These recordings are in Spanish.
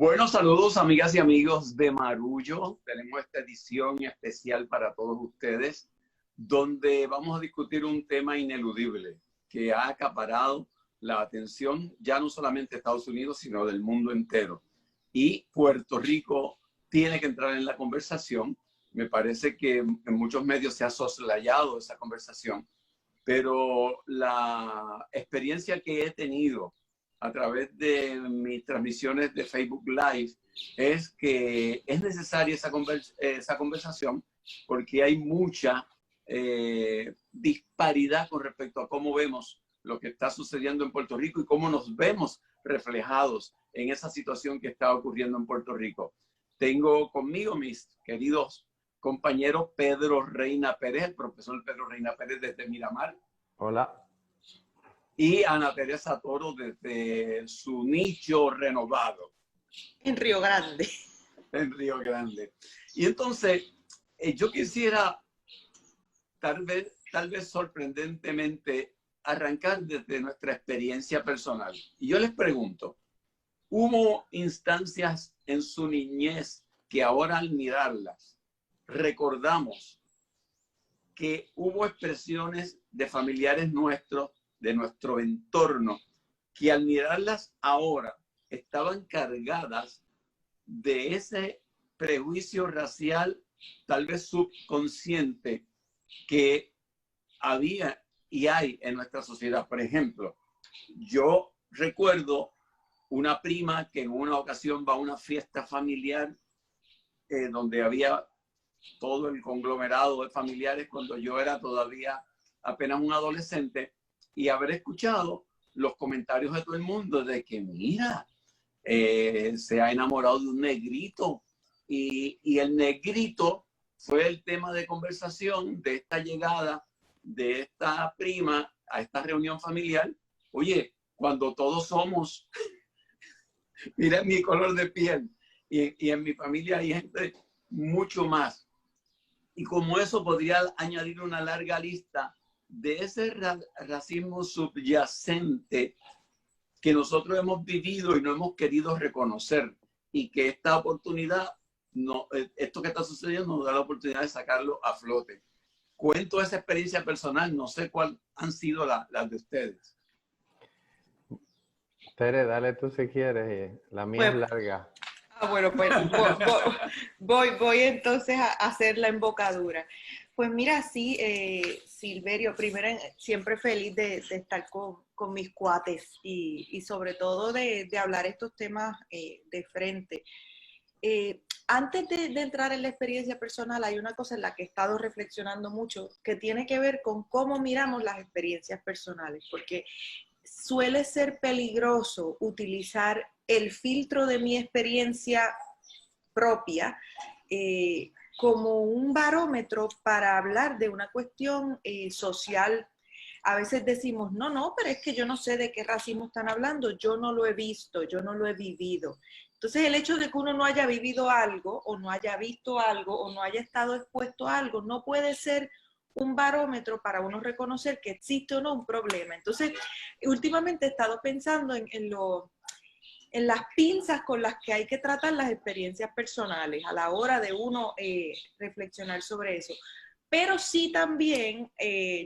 Bueno, saludos amigas y amigos de Marullo. Tenemos esta edición especial para todos ustedes, donde vamos a discutir un tema ineludible que ha acaparado la atención ya no solamente de Estados Unidos, sino del mundo entero. Y Puerto Rico tiene que entrar en la conversación. Me parece que en muchos medios se ha soslayado esa conversación, pero la experiencia que he tenido a través de mis transmisiones de Facebook Live es que es necesaria esa conversación porque hay mucha disparidad con respecto a cómo vemos lo que está sucediendo en Puerto Rico y cómo nos vemos reflejados en esa situación que está ocurriendo en Puerto Rico. Tengo conmigo mis queridos compañeros Pedro Reina Pérez, el profesor Pedro Reina Pérez desde Miramar. Hola. Y Ana Teresa Toro desde su nicho renovado. En Río Grande. En Río Grande. Y entonces, yo quisiera, tal vez sorprendentemente, arrancar desde nuestra experiencia personal. Y yo les pregunto, ¿hubo instancias en su niñez que ahora al mirarlas recordamos que hubo expresiones de familiares nuestros, de nuestro entorno, que al mirarlas ahora estaban cargadas de ese prejuicio racial, tal vez subconsciente, que había y hay en nuestra sociedad? Por ejemplo, yo recuerdo una prima que en una ocasión va a una fiesta familiar donde había todo el conglomerado de familiares cuando yo era todavía apenas un adolescente, y haber escuchado los comentarios de todo el mundo de que mira, se ha enamorado de un negrito y el negrito fue el tema de conversación de esta llegada de esta prima a esta reunión familiar. Oye, cuando todos somos, mira mi color de piel y en mi familia hay gente mucho más. Y como eso podría añadir una larga lista de ese racismo subyacente que nosotros hemos vivido y no hemos querido reconocer, y que esta oportunidad, esto que está sucediendo nos da la oportunidad de sacarlo a flote. Cuento esa experiencia personal, no sé cuáles han sido las de ustedes. Tere, dale tú si quieres, la mía es larga. Bueno, pues voy entonces a hacer la embocadura. Pues mira, sí, Silverio, primero siempre feliz de estar con mis cuates y sobre todo de hablar estos temas de frente. Antes de entrar en la experiencia personal, hay una cosa en la que he estado reflexionando mucho que tiene que ver con cómo miramos las experiencias personales, porque suele ser peligroso utilizar el filtro de mi experiencia propia como un barómetro para hablar de una cuestión social. A veces decimos, no, pero es que yo no sé de qué racismo están hablando, yo no lo he visto, yo no lo he vivido. Entonces el hecho de que uno no haya vivido algo, o no haya visto algo, o no haya estado expuesto a algo, no puede ser un barómetro para uno reconocer que existe o no un problema. Entonces, últimamente he estado pensando en las pinzas con las que hay que tratar las experiencias personales a la hora de uno reflexionar sobre eso. Pero sí también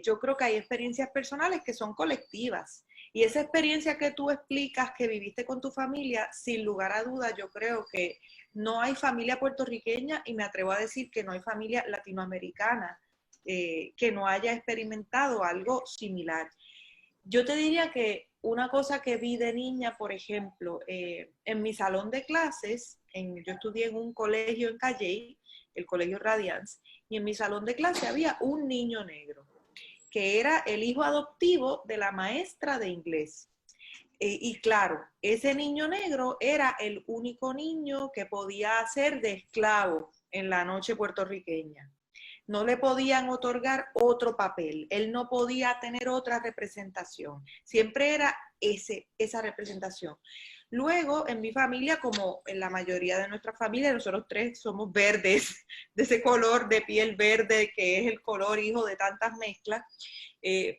yo creo que hay experiencias personales que son colectivas. Y esa experiencia que tú explicas que viviste con tu familia, sin lugar a dudas, yo creo que no hay familia puertorriqueña, y me atrevo a decir que no hay familia latinoamericana que no haya experimentado algo similar. Yo te diría que una cosa que vi de niña, por ejemplo, en mi salón de clases, yo estudié en un colegio en Calley, el Colegio Radiance, y en mi salón de clase había un niño negro, que era el hijo adoptivo de la maestra de inglés. Y claro, ese niño negro era el único niño que podía hacer de esclavo en la noche puertorriqueña. No le podían otorgar otro papel, él no podía tener otra representación, siempre era esa representación. Luego, en mi familia, como en la mayoría de nuestra familia, nosotros tres somos verdes, de ese color de piel verde que es el color hijo de tantas mezclas.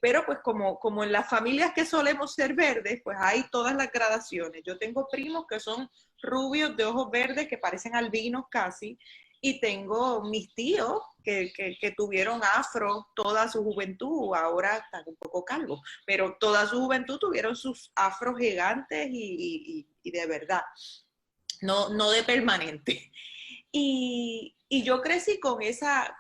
Pero pues como en las familias que solemos ser verdes, pues hay todas las gradaciones. Yo tengo primos que son rubios de ojos verdes que parecen albinos casi, y tengo mis tíos que tuvieron afro toda su juventud, ahora están un poco calvos, pero toda su juventud tuvieron sus afros gigantes y de verdad, no de permanente. Y yo crecí con esa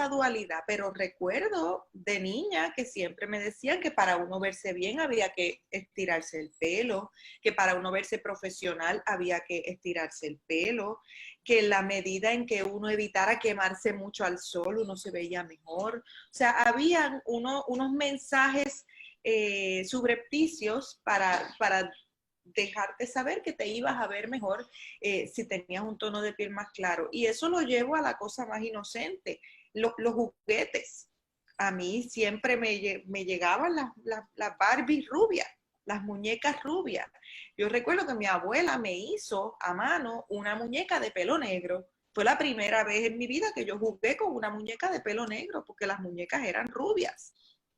dualidad, pero recuerdo de niña que siempre me decían que para uno verse bien había que estirarse el pelo, que para uno verse profesional había que estirarse el pelo, que en la medida en que uno evitara quemarse mucho al sol, uno se veía mejor. O sea, habían unos mensajes subrepticios para dejarte saber que te ibas a ver mejor si tenías un tono de piel más claro. Y eso lo llevo a la cosa más inocente, los juguetes. A mí siempre me llegaban las Barbie rubias, las muñecas rubias. Yo recuerdo que mi abuela me hizo a mano una muñeca de pelo negro. Fue la primera vez en mi vida que yo jugué con una muñeca de pelo negro, porque las muñecas eran rubias.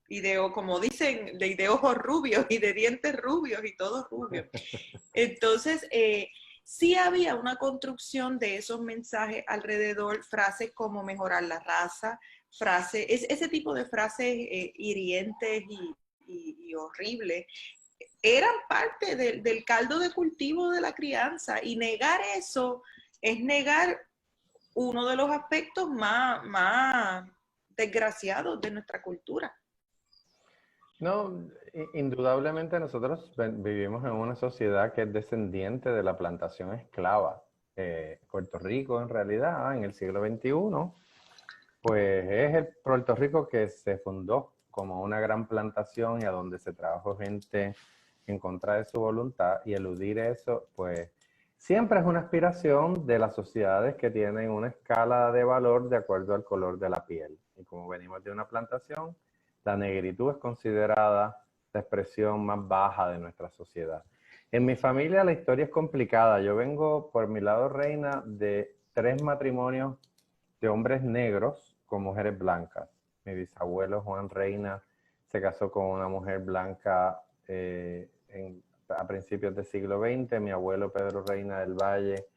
Y como dicen, de ojos rubios y de dientes rubios y todo rubio. Entonces, sí había una construcción de esos mensajes alrededor, frases como mejorar la raza, ese tipo de frases hirientes y horribles, eran parte del caldo de cultivo de la crianza, y negar eso es negar uno de los aspectos más desgraciados de nuestra cultura. No, indudablemente nosotros vivimos en una sociedad que es descendiente de la plantación esclava. Puerto Rico, en realidad, en el siglo XXI, pues es el Puerto Rico que se fundó como una gran plantación y a donde se trabajó gente en contra de su voluntad, y eludir eso, pues siempre es una aspiración de las sociedades que tienen una escala de valor de acuerdo al color de la piel. Y como venimos de una plantación, la negritud es considerada la expresión más baja de nuestra sociedad. En mi familia la historia es complicada. Yo vengo, por mi lado, Reina, de 3 matrimonios de hombres negros con mujeres blancas. Mi bisabuelo Juan Reina se casó con una mujer blanca a principios del siglo XX. Mi abuelo Pedro Reina del Valle,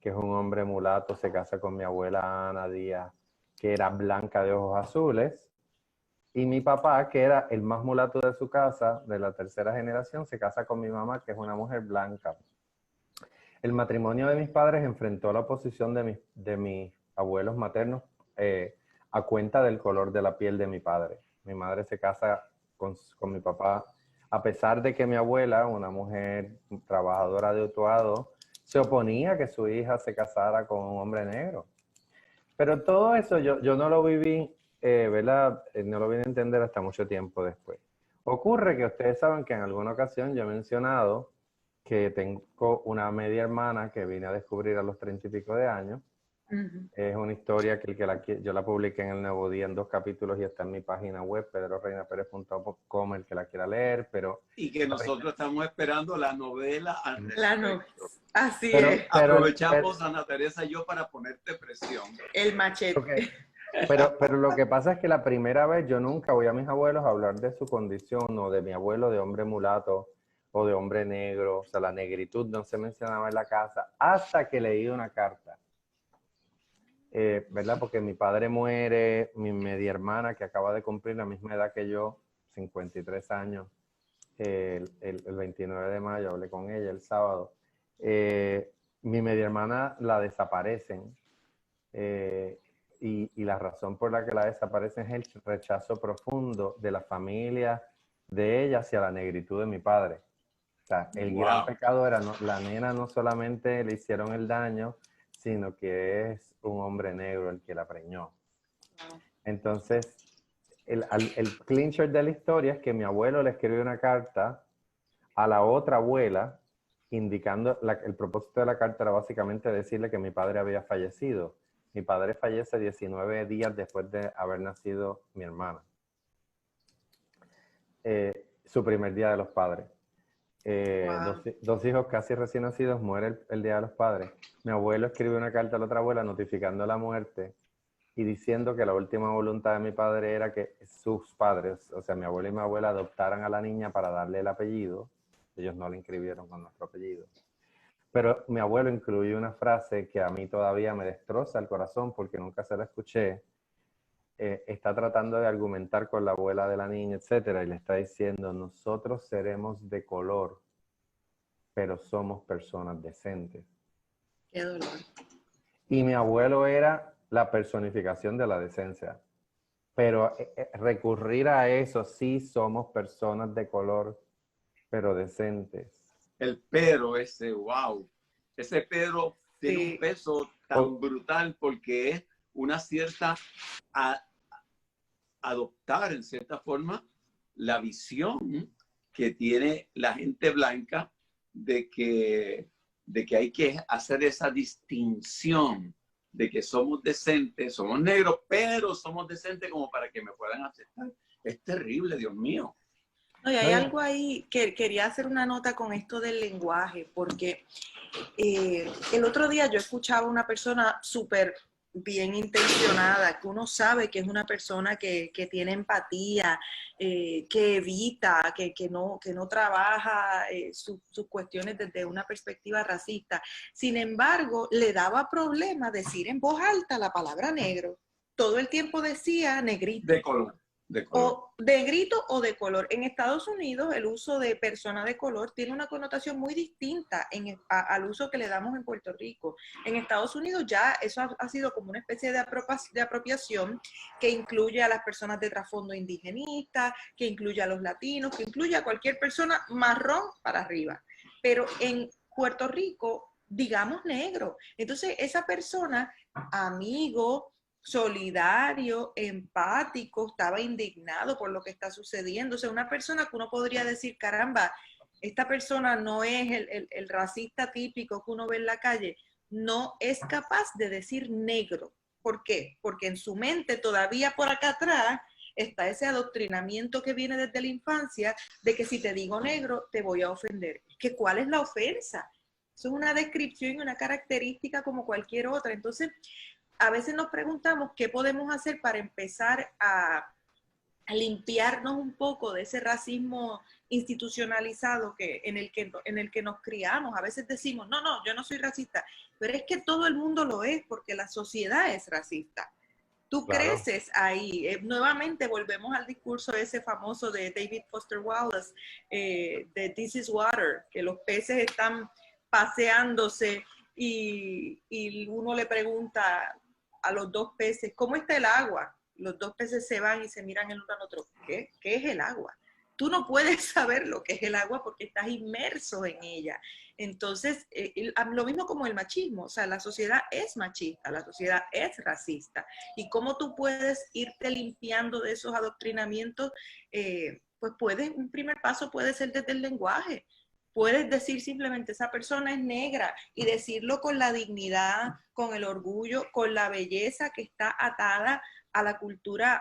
que es un hombre mulato, se casa con mi abuela Ana Díaz, que era blanca de ojos azules. Y mi papá, que era el más mulato de su casa, de la tercera generación, se casa con mi mamá, que es una mujer blanca. El matrimonio de mis padres enfrentó la oposición de mis abuelos maternos a cuenta del color de la piel de mi padre. Mi madre se casa con mi papá, a pesar de que mi abuela, una mujer trabajadora de Utuado, se oponía a que su hija se casara con un hombre negro. Pero todo eso yo no lo viví, ¿verdad? No lo vine a entender hasta mucho tiempo después. Ocurre que ustedes saben que en alguna ocasión yo he mencionado que tengo una media hermana que vine a descubrir a los 30 y pico de años. Uh-huh. Es una historia yo la publiqué en El Nuevo Día en 2 capítulos y está en mi página web, pedroreinaperez.com, el que la quiera leer. Y que nosotros estamos esperando la novela al respecto. Así es. Aprovechamos, Ana Teresa y yo, para ponerte presión. El machete. Okay. Pero lo que pasa es que la primera vez yo nunca voy a mis abuelos a hablar de su condición, o de mi abuelo de hombre mulato o de hombre negro. O sea, la negritud no se mencionaba en la casa hasta que leí una carta. ¿Verdad? Porque mi padre muere, mi media hermana, que acaba de cumplir la misma edad que yo, 53 años, el 29 de mayo, hablé con ella el sábado. Mi media hermana la desaparecen. Y la razón por la que la desaparecen es el rechazo profundo de la familia de ella hacia la negritud de mi padre. O sea, el gran pecado era, la nena no solamente le hicieron el daño, sino que es un hombre negro el que la preñó. Entonces, el clincher de la historia es que mi abuelo le escribió una carta a la otra abuela, indicando, el propósito de la carta era básicamente decirle que mi padre había fallecido. Mi padre fallece 19 días después de haber nacido mi hermana. Su primer día de los padres. Wow. Dos hijos casi recién nacidos, muere el Día de los Padres. Mi abuelo escribe una carta a la otra abuela notificando la muerte y diciendo que la última voluntad de mi padre era que sus padres, o sea, mi abuelo y mi abuela, adoptaran a la niña para darle el apellido. Ellos no la inscribieron con nuestro apellido. Pero mi abuelo incluye una frase que a mí todavía me destroza el corazón porque nunca se la escuché. Está tratando de argumentar con la abuela de la niña, etcétera, y le está diciendo: nosotros seremos de color, pero somos personas decentes. Qué dolor. Y mi abuelo era la personificación de la decencia. Pero recurrir a eso, sí somos personas de color, pero decentes. El pero ese, wow. Ese pero tiene un Sí, peso tan brutal porque es una cierta adoptar en cierta forma la visión que tiene la gente blanca de que hay que hacer esa distinción de que somos decentes, somos negros, pero somos decentes como para que me puedan aceptar. Es terrible, Dios mío. no, y hay algo ahí que quería hacer una nota con esto del lenguaje, porque el otro día yo escuchaba a una persona súper bien intencionada, que uno sabe que es una persona que tiene empatía, que evita, que no trabaja sus cuestiones desde una perspectiva racista. Sin embargo, le daba problema decir en voz alta la palabra negro. Todo el tiempo decía negrito. De color. De color. O de grito o de color. En Estados Unidos el uso de persona de color tiene una connotación muy distinta al uso que le damos en Puerto Rico. En Estados Unidos ya eso ha sido como una especie de apropiación que incluye a las personas de trasfondo indigenista, que incluye a los latinos, que incluye a cualquier persona marrón para arriba. Pero en Puerto Rico, digamos negro. Entonces esa persona, amigo, solidario, empático, estaba indignado por lo que está sucediendo. O sea, una persona que uno podría decir, caramba, esta persona no es el racista típico que uno ve en la calle, no es capaz de decir negro. ¿Por qué? Porque en su mente todavía por acá atrás está ese adoctrinamiento que viene desde la infancia de que si te digo negro te voy a ofender. ¿Que cuál es la ofensa? Eso es una descripción y una característica como cualquier otra. Entonces, a veces nos preguntamos qué podemos hacer para empezar a limpiarnos un poco de ese racismo institucionalizado en el que nos criamos. A veces decimos, no, yo no soy racista, pero es que todo el mundo lo es porque la sociedad es racista. Tú creces ahí. Nuevamente volvemos al discurso ese famoso de David Foster Wallace, de This is Water, que los peces están paseándose y uno le pregunta a los dos peces, ¿cómo está el agua? Los dos peces se van y se miran el uno al otro. ¿Qué es el agua? Tú no puedes saber lo que es el agua porque estás inmerso en ella. Entonces, lo mismo como el machismo, o sea, la sociedad es machista, la sociedad es racista. Y cómo tú puedes irte limpiando de esos adoctrinamientos, pues un primer paso puede ser desde el lenguaje. Puedes decir simplemente esa persona es negra y decirlo con la dignidad, con el orgullo, con la belleza que está atada a la cultura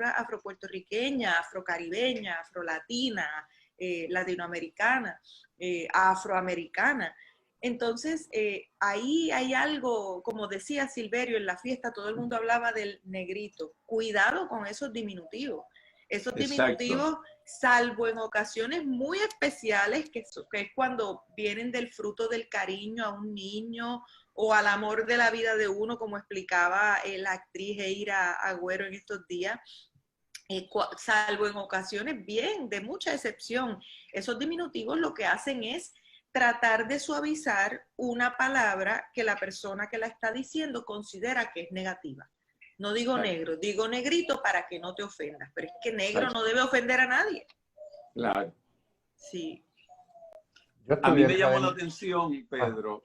afropuertorriqueña, afrocaribeña, afrolatina, latinoamericana, afroamericana. Entonces, ahí hay algo, como decía Silverio en la fiesta, todo el mundo hablaba del negrito. Cuidado con esos diminutivos. Esos diminutivos, salvo en ocasiones muy especiales, que es cuando vienen del fruto del cariño a un niño o al amor de la vida de uno, como explicaba la actriz Eira Agüero en estos días, salvo en ocasiones bien, de mucha excepción. Esos diminutivos lo que hacen es tratar de suavizar una palabra que la persona que la está diciendo considera que es negativa. No digo negro, digo negrito para que no te ofendas, pero es que negro no debe ofender a nadie. Claro. Sí. A mí me llamó la atención, Pedro,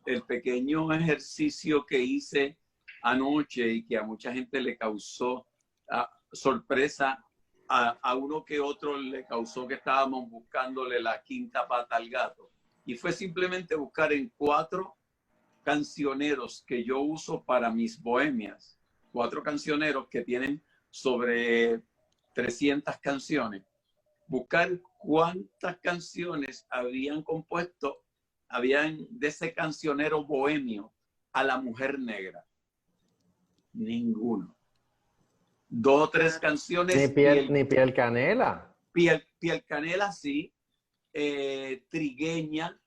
el pequeño ejercicio que hice anoche y que a mucha gente le causó sorpresa, a uno que otro le causó que estábamos buscándole la quinta pata al gato. Y fue simplemente buscar en 4 cancioneros que yo uso para mis bohemias, 4 cancioneros que tienen sobre 300 canciones. buscar cuántas canciones habían compuesto, habían de ese cancionero bohemio a la mujer negra. Ninguno. 2 o 3 canciones. Ni Piel Canela. Piel Canela, sí. Trigueña,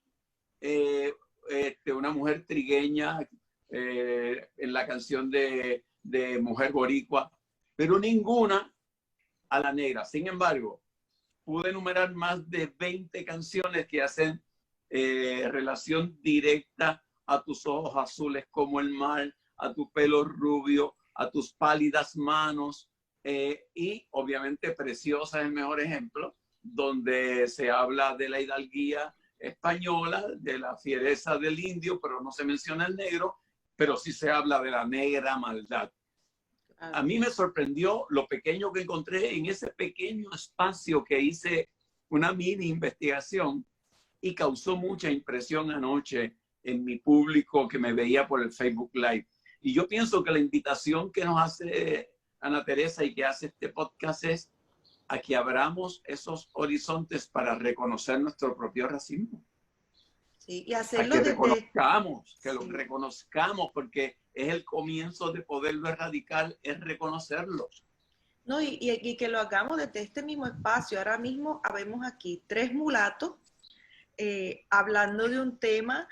una mujer trigueña en la canción de Mujer Boricua, pero ninguna a la negra. Sin embargo, pude enumerar más de 20 canciones que hacen relación directa a tus ojos azules como el mar, a tu pelo rubio, a tus pálidas manos, y obviamente Preciosa es el mejor ejemplo, donde se habla de la hidalguía española, de la fiereza del indio, pero no se menciona el negro, pero sí se habla de la negra maldad. A mí me sorprendió lo pequeño que encontré en ese pequeño espacio que hice una mini investigación y causó mucha impresión anoche en mi público que me veía por el Facebook Live. Y yo pienso que la invitación que nos hace Ana Teresa y que hace este podcast es a que abramos esos horizontes para reconocer nuestro propio racismo. Sí, y hacerlo a que desde... reconozcamos, que sí. lo reconozcamos, porque es el comienzo de poderlo erradicar, es reconocerlo. No, y que lo hagamos desde este mismo espacio. Ahora mismo habemos aquí 3 mulatos hablando de un tema,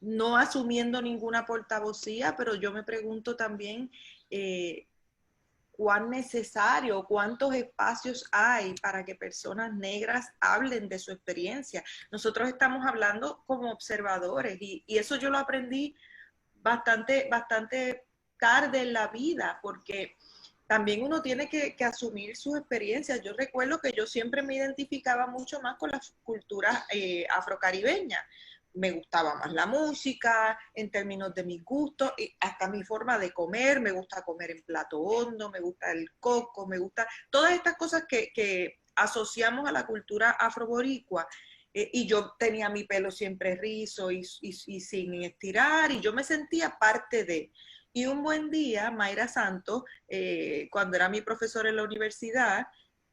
no asumiendo ninguna portavocía, pero yo me pregunto también cuán necesario, cuántos espacios hay para que personas negras hablen de su experiencia. Nosotros estamos hablando como observadores y eso yo lo aprendí bastante tarde en la vida, porque también uno tiene que asumir sus experiencias. Yo recuerdo que yo siempre me identificaba mucho más con las culturas afrocaribeñas. Me gustaba más la música, en términos de mis gustos, y hasta mi forma de comer. Me gusta comer en plato hondo, me gusta el coco, me gusta todas estas cosas que asociamos a la cultura afroboricua. Y yo tenía mi pelo siempre rizo y sin estirar, y yo me sentía parte de... Y un buen día, Mayra Santos, cuando era mi profesora en la universidad,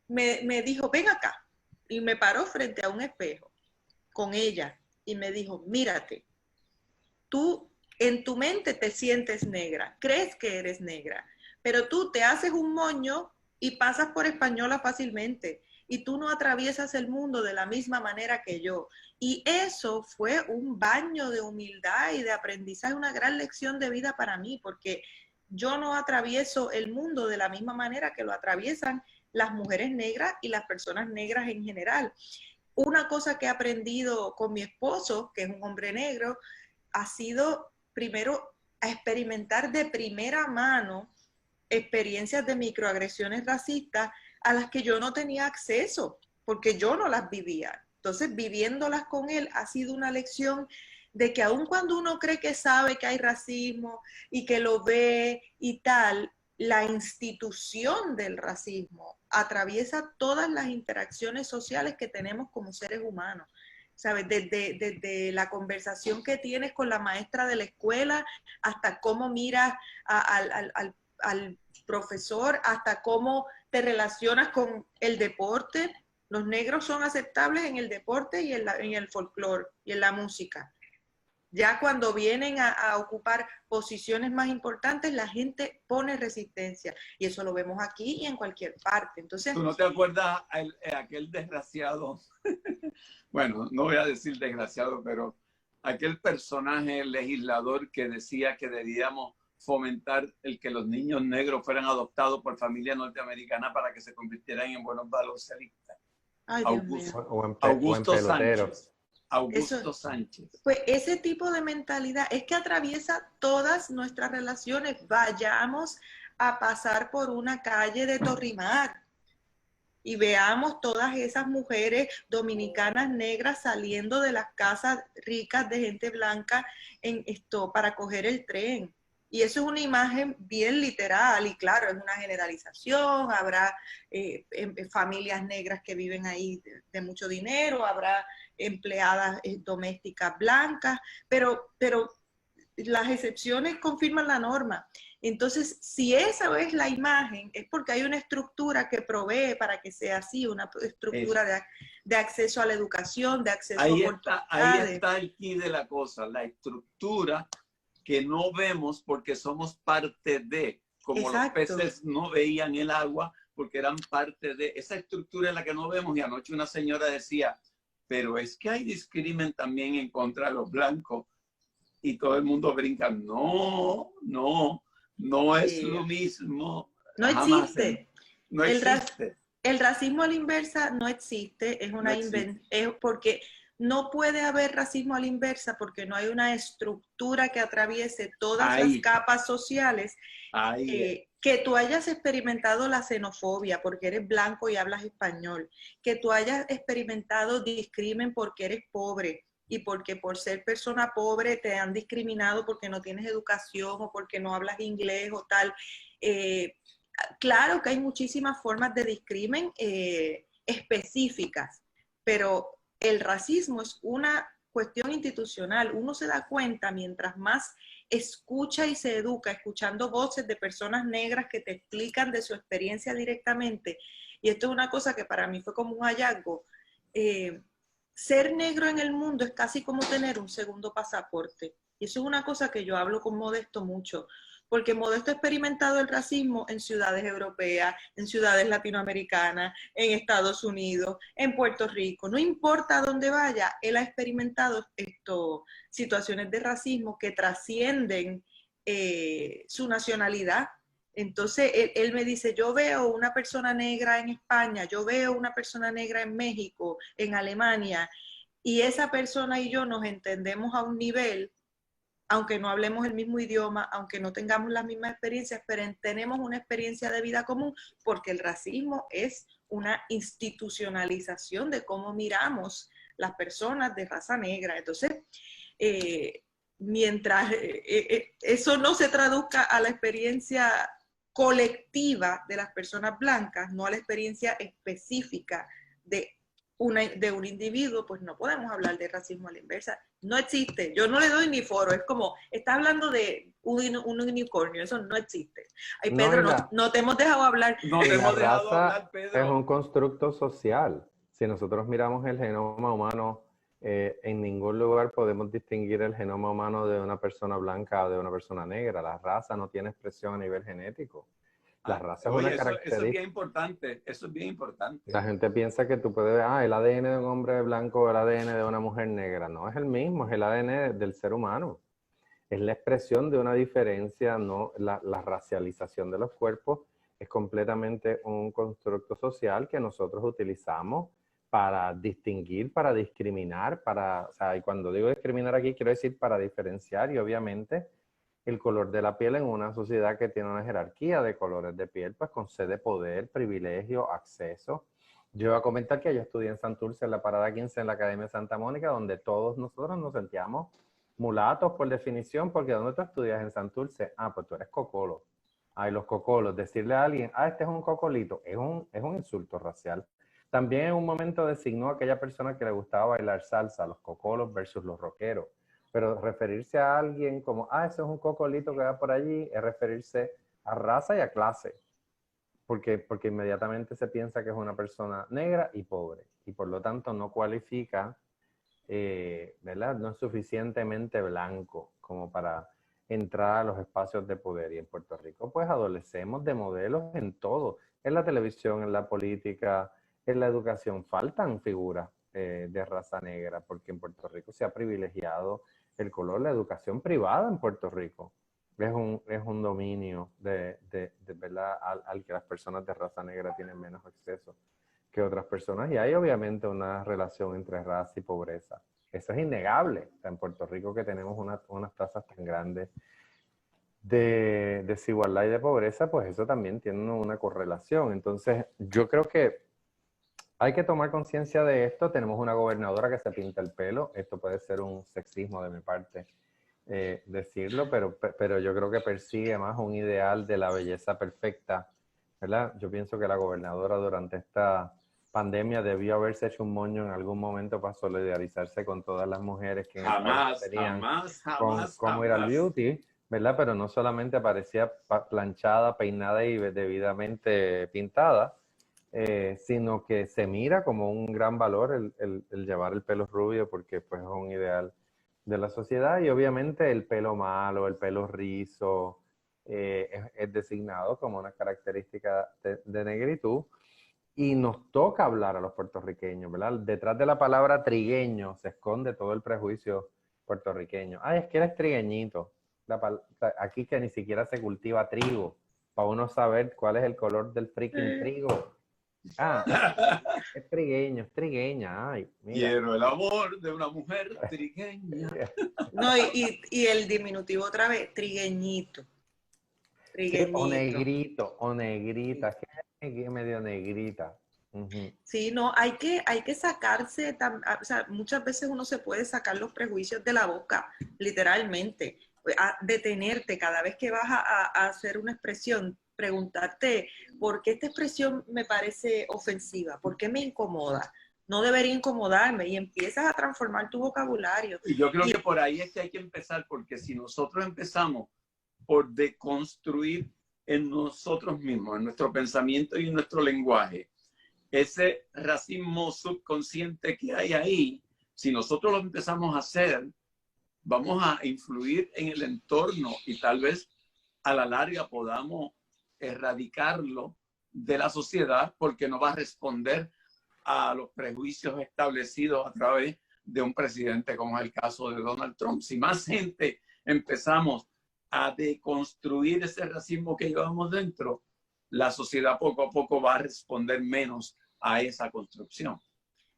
me dijo, ven acá. Y me paró frente a un espejo con ella y me dijo, mírate, tú en tu mente te sientes negra, crees que eres negra, pero tú te haces un moño y pasas por española fácilmente. Y tú no atraviesas el mundo de la misma manera que yo. Y eso fue un baño de humildad y de aprendizaje, una gran lección de vida para mí, porque yo no atravieso el mundo de la misma manera que lo atraviesan las mujeres negras y las personas negras en general. Una cosa que he aprendido con mi esposo, que es un hombre negro, ha sido primero a experimentar de primera mano experiencias de microagresiones racistas a las que yo no tenía acceso, porque yo no las vivía. Entonces, viviéndolas con él ha sido una lección de que aun cuando uno cree que sabe que hay racismo y que lo ve y tal, la institución del racismo atraviesa todas las interacciones sociales que tenemos como seres humanos. ¿Sabes? Desde la conversación que tienes con la maestra de la escuela hasta cómo miras al profesor, hasta cómo te relacionas con el deporte. Los negros son aceptables en el deporte y en el folclore y en la música. Ya cuando vienen a ocupar posiciones más importantes, la gente pone resistencia. Y eso lo vemos aquí y en cualquier parte. Entonces, ¿tú no te acuerdas aquel desgraciado? Bueno, no voy a decir desgraciado, pero aquel personaje legislador que decía que debíamos fomentar el que los niños negros fueran adoptados por familias norteamericanas para que se convirtieran en buenos baloncelistas. ay, Augusto Sánchez. Augusto Sánchez. Pues ese tipo de mentalidad es que atraviesa todas nuestras relaciones. Vayamos a pasar por una calle de Torrimar y veamos todas esas mujeres dominicanas negras saliendo de las casas ricas de gente blanca para coger el tren. Y eso es una imagen bien literal y claro, es una generalización, habrá familias negras que viven ahí de mucho dinero, habrá empleadas domésticas blancas, pero las excepciones confirman la norma. Entonces, si esa es la imagen, es porque hay una estructura que provee para que sea así, una estructura de acceso a la educación, de acceso a oportunidades. Ahí está el key de la cosa, la estructura que no vemos porque somos parte de, como Exacto. los peces no veían el agua porque eran parte de esa estructura en la que no vemos. Y anoche una señora decía, pero es que hay discrimen también en contra de los blancos. Y todo el mundo brinca, no, no, no es lo mismo. No existe. No existe. El racismo a la inversa no existe, es una es porque no puede haber racismo a la inversa porque no hay una estructura que atraviese todas las capas sociales. Que tú hayas experimentado la xenofobia porque eres blanco y hablas español, que tú hayas experimentado discrimen porque eres pobre y porque por ser persona pobre te han discriminado porque no tienes educación o porque no hablas inglés o tal. Claro que hay muchísimas formas de discrimen específicas, pero el racismo es una cuestión institucional. Uno se da cuenta mientras más escucha y se educa, escuchando voces de personas negras que te explican de su experiencia directamente. Y esto es una cosa que para mí fue como un hallazgo. Ser negro en el mundo es casi como tener un segundo pasaporte. Y eso es una cosa que yo hablo con Modesto mucho. Porque Modesto ha experimentado el racismo en ciudades europeas, en ciudades latinoamericanas, en Estados Unidos, en Puerto Rico. No importa dónde vaya, él ha experimentado situaciones de racismo que trascienden su nacionalidad. Entonces, él me dice, yo veo una persona negra en España, yo veo una persona negra en México, en Alemania, y esa persona y yo nos entendemos a un nivel, aunque no hablemos el mismo idioma, aunque no tengamos las mismas experiencias, pero tenemos una experiencia de vida común, porque el racismo es una institucionalización de cómo miramos las personas de raza negra. Entonces, mientras eso no se traduzca a la experiencia colectiva de las personas blancas, no a la experiencia específica de un individuo, pues no podemos hablar de racismo a la inversa. No existe. Yo no le doy ni foro. Es como, está hablando de un unicornio. Eso no existe. Ay, Pedro, no te hemos dejado hablar. No te hemos dejado hablar, Pedro. Es un constructo social. Si nosotros miramos el genoma humano, en ningún lugar podemos distinguir el genoma humano de una persona blanca o de una persona negra. La raza no tiene expresión a nivel genético. La raza es una característica. Eso es bien importante, eso es bien importante. La gente piensa que tú puedes ver, el ADN de un hombre blanco o el ADN de una mujer negra. No es el mismo, es el ADN del ser humano. Es la expresión de una diferencia, no la racialización de los cuerpos es completamente un constructo social que nosotros utilizamos para distinguir, para discriminar, y cuando digo discriminar aquí quiero decir para diferenciar y obviamente el color de la piel en una sociedad que tiene una jerarquía de colores de piel, pues concede poder, privilegio, acceso. Yo iba a comentar que yo estudié en Santurce, en la Parada 15, en la Academia de Santa Mónica, donde todos nosotros nos sentíamos mulatos por definición, porque ¿dónde tú estudias en Santurce? Pues tú eres cocolo. Y los cocolos, decirle a alguien, este es un cocolito, es un insulto racial. También en un momento designó a aquella persona que le gustaba bailar salsa, los cocolos versus los rockeros. Pero referirse a alguien como, ese es un cocolito que va por allí, es referirse a raza y a clase. Porque inmediatamente se piensa que es una persona negra y pobre. Y por lo tanto no cualifica, ¿verdad? No es suficientemente blanco como para entrar a los espacios de poder. Y en Puerto Rico, pues adolecemos de modelos en todo. En la televisión, en la política, en la educación. Faltan figuras de raza negra, porque en Puerto Rico se ha privilegiado el color. La educación privada en Puerto Rico es un dominio de ¿verdad? al que las personas de raza negra tienen menos acceso que otras personas. Y hay obviamente una relación entre raza y pobreza. Eso es innegable. En Puerto Rico que tenemos unas tasas tan grandes de desigualdad y de pobreza, pues eso también tiene una correlación. Entonces, yo creo que hay que tomar conciencia de esto. Tenemos una gobernadora que se pinta el pelo. Esto puede ser un sexismo de mi parte decirlo, pero yo creo que persigue más un ideal de la belleza perfecta, ¿verdad? Yo pienso que la gobernadora durante esta pandemia debió haberse hecho un moño en algún momento para solidarizarse con todas las mujeres que jamás ir al beauty, ¿verdad? Pero no solamente aparecía planchada, peinada y debidamente pintada, sino que se mira como un gran valor el llevar el pelo rubio porque pues es un ideal de la sociedad y obviamente el pelo malo, el pelo rizo es designado como una característica de negritud y nos toca hablar a los puertorriqueños, ¿verdad? Detrás de la palabra trigueño se esconde todo el prejuicio puertorriqueño. Ay, es que eres trigueñito. Aquí que ni siquiera se cultiva trigo, para uno saber cuál es el color del freaking trigo. Ah, es trigueño, es trigueña. Ay, mira. Quiero el amor de una mujer trigueña. No, y el diminutivo otra vez, trigueñito. Sí, o negrito, o negrita, que es medio negrita. Sí, no, hay que sacarse, o sea, muchas veces uno se puede sacar los prejuicios de la boca, literalmente, a detenerte cada vez que vas a hacer una expresión, preguntarte por qué esta expresión me parece ofensiva, por qué me incomoda, no debería incomodarme y empiezas a transformar tu vocabulario. Y yo creo que por ahí es que hay que empezar, porque si nosotros empezamos por deconstruir en nosotros mismos, en nuestro pensamiento y en nuestro lenguaje, ese racismo subconsciente que hay ahí, si nosotros lo empezamos a hacer, vamos a influir en el entorno y tal vez a la larga podamos erradicarlo de la sociedad porque no va a responder a los prejuicios establecidos a través de un presidente como es el caso de Donald Trump. Si más gente empezamos a deconstruir ese racismo que llevamos dentro, la sociedad poco a poco va a responder menos a esa construcción.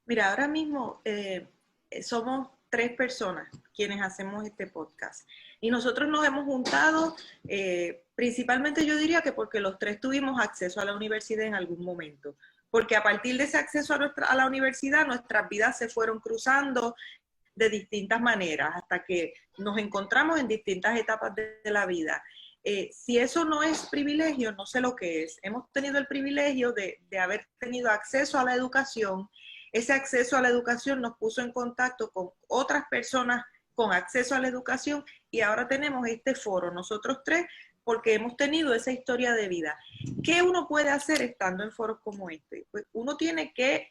Mira, ahora mismo somos 3 personas quienes hacemos este podcast y nosotros nos hemos juntado principalmente yo diría que porque los 3 tuvimos acceso a la universidad en algún momento, porque a partir de ese acceso a la universidad nuestras vidas se fueron cruzando de distintas maneras hasta que nos encontramos en distintas etapas de la vida. Si eso no es privilegio, no sé lo que es. Hemos tenido el privilegio de haber tenido acceso a la educación. Ese acceso a la educación nos puso en contacto con otras personas con acceso a la educación y ahora tenemos este foro, nosotros 3, porque hemos tenido esa historia de vida. ¿Qué uno puede hacer estando en foros como este? Pues uno tiene que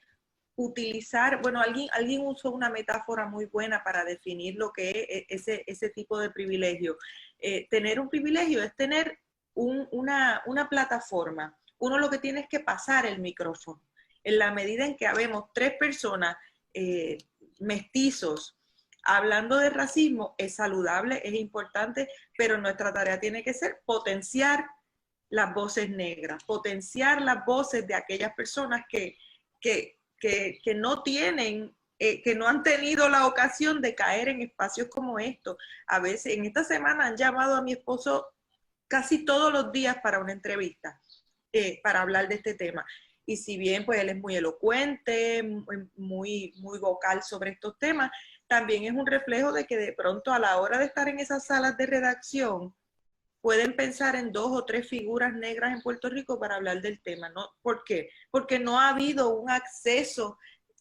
utilizar, bueno, alguien usó una metáfora muy buena para definir lo que es ese tipo de privilegio. Tener un privilegio es tener una plataforma. Uno lo que tiene es que pasar el micrófono. En la medida en que habemos 3 personas mestizos hablando de racismo, es saludable, es importante, pero nuestra tarea tiene que ser potenciar las voces negras, potenciar las voces de aquellas personas que no tienen, que no han tenido la ocasión de caer en espacios como estos. A veces, en esta semana han llamado a mi esposo casi todos los días para una entrevista, para hablar de este tema. Y si bien pues él es muy elocuente, muy vocal sobre estos temas, también es un reflejo de que de pronto a la hora de estar en esas salas de redacción, pueden pensar en 2 o 3 figuras negras en Puerto Rico para hablar del tema, ¿no? ¿Por qué? Porque no ha habido un acceso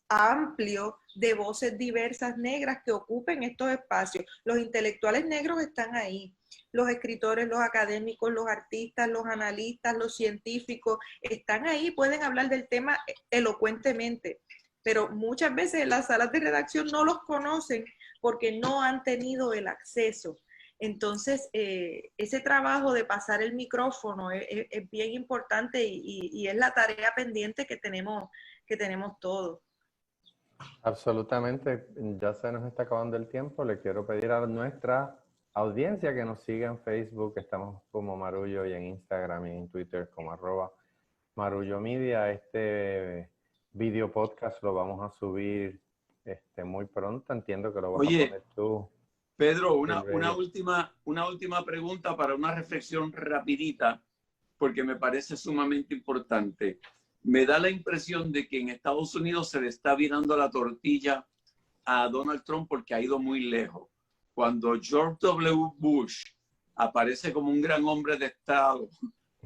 amplio de voces diversas negras que ocupen estos espacios. Los intelectuales negros están ahí, los escritores, los académicos, los artistas, los analistas, los científicos, están ahí, pueden hablar del tema elocuentemente, pero muchas veces en las salas de redacción no los conocen porque no han tenido el acceso. Entonces, ese trabajo de pasar el micrófono es bien importante y es la tarea pendiente que tenemos todos. Absolutamente, ya se nos está acabando el tiempo. Le quiero pedir a nuestra audiencia que nos siga en Facebook, estamos como Marullo, y en Instagram y en Twitter como @MarulloMedia. Este video podcast lo vamos a subir muy pronto, entiendo que lo vas a poner tú. Pedro, una última pregunta para una reflexión rapidita, porque me parece sumamente importante. Me da la impresión de que en Estados Unidos se le está virando la tortilla a Donald Trump porque ha ido muy lejos. Cuando George W. Bush aparece como un gran hombre de Estado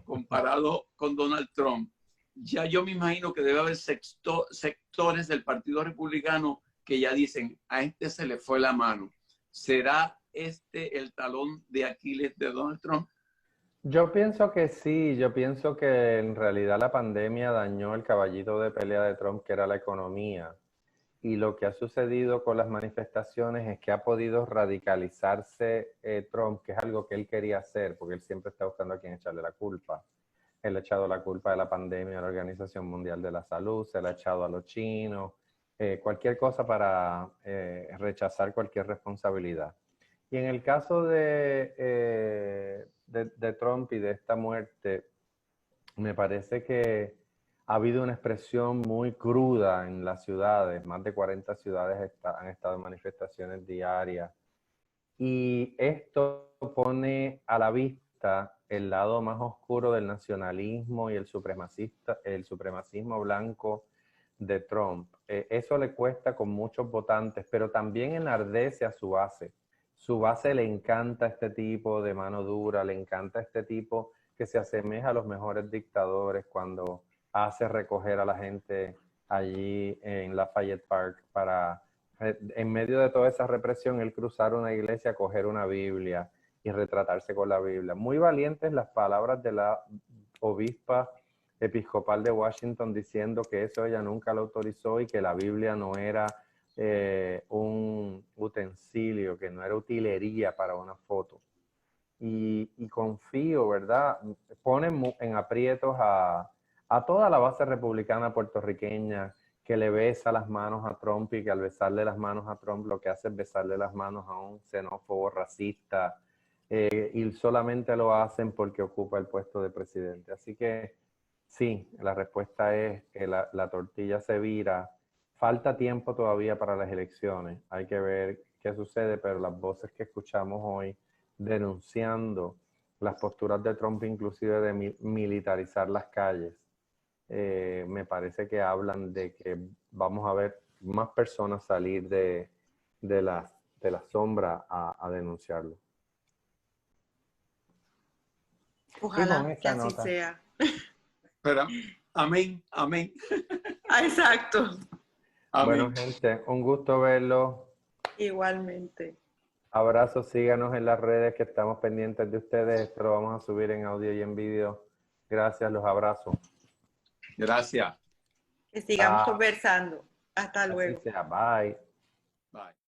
comparado con Donald Trump, ya yo me imagino que debe haber sectores del Partido Republicano que ya dicen, a este se le fue la mano. ¿Será el talón de Aquiles de Donald Trump? Yo pienso que sí, yo pienso que en realidad la pandemia dañó el caballito de pelea de Trump, que era la economía. Y lo que ha sucedido con las manifestaciones es que ha podido radicalizarse Trump, que es algo que él quería hacer, porque él siempre está buscando a quien echarle la culpa. Él ha echado la culpa de la pandemia a la Organización Mundial de la Salud, se la ha echado a los chinos, cualquier cosa para rechazar cualquier responsabilidad. Y en el caso de Trump y de esta muerte, me parece que ha habido una expresión muy cruda en las ciudades. Más de 40 ciudades han estado en manifestaciones diarias. Y esto pone a la vista el lado más oscuro del nacionalismo y el supremacismo blanco de Trump. Eso le cuesta con muchos votantes, pero también enardece a su base. Su base le encanta este tipo de mano dura, le encanta este tipo que se asemeja a los mejores dictadores cuando hace recoger a la gente allí en Lafayette Park para, en medio de toda esa represión, él cruzar una iglesia, coger una Biblia y retratarse con la Biblia. Muy valientes las palabras de la obispa episcopal de Washington diciendo que eso ella nunca lo autorizó y que la Biblia no era un utensilio, que no era utilería para una foto. Y confío, ¿verdad? Ponen en aprietos a toda la base republicana puertorriqueña que le besa las manos a Trump y que al besarle las manos a Trump lo que hace es besarle las manos a un xenófobo racista y solamente lo hacen porque ocupa el puesto de presidente. Así que sí, la respuesta es que la tortilla se vira. Falta tiempo todavía para las elecciones. Hay que ver qué sucede, pero las voces que escuchamos hoy denunciando las posturas de Trump, inclusive de militarizar las calles, me parece que hablan de que vamos a ver más personas salir de la sombra a denunciarlo. Ojalá que así sea. Pero, amén, amén. Exacto. Amén. Bueno, gente, un gusto verlo. Igualmente. Abrazos, síganos en las redes que estamos pendientes de ustedes. Esto lo vamos a subir en audio y en vídeo. Gracias, los abrazo. Gracias. Que sigamos conversando. Hasta luego. Así sea, bye. Bye.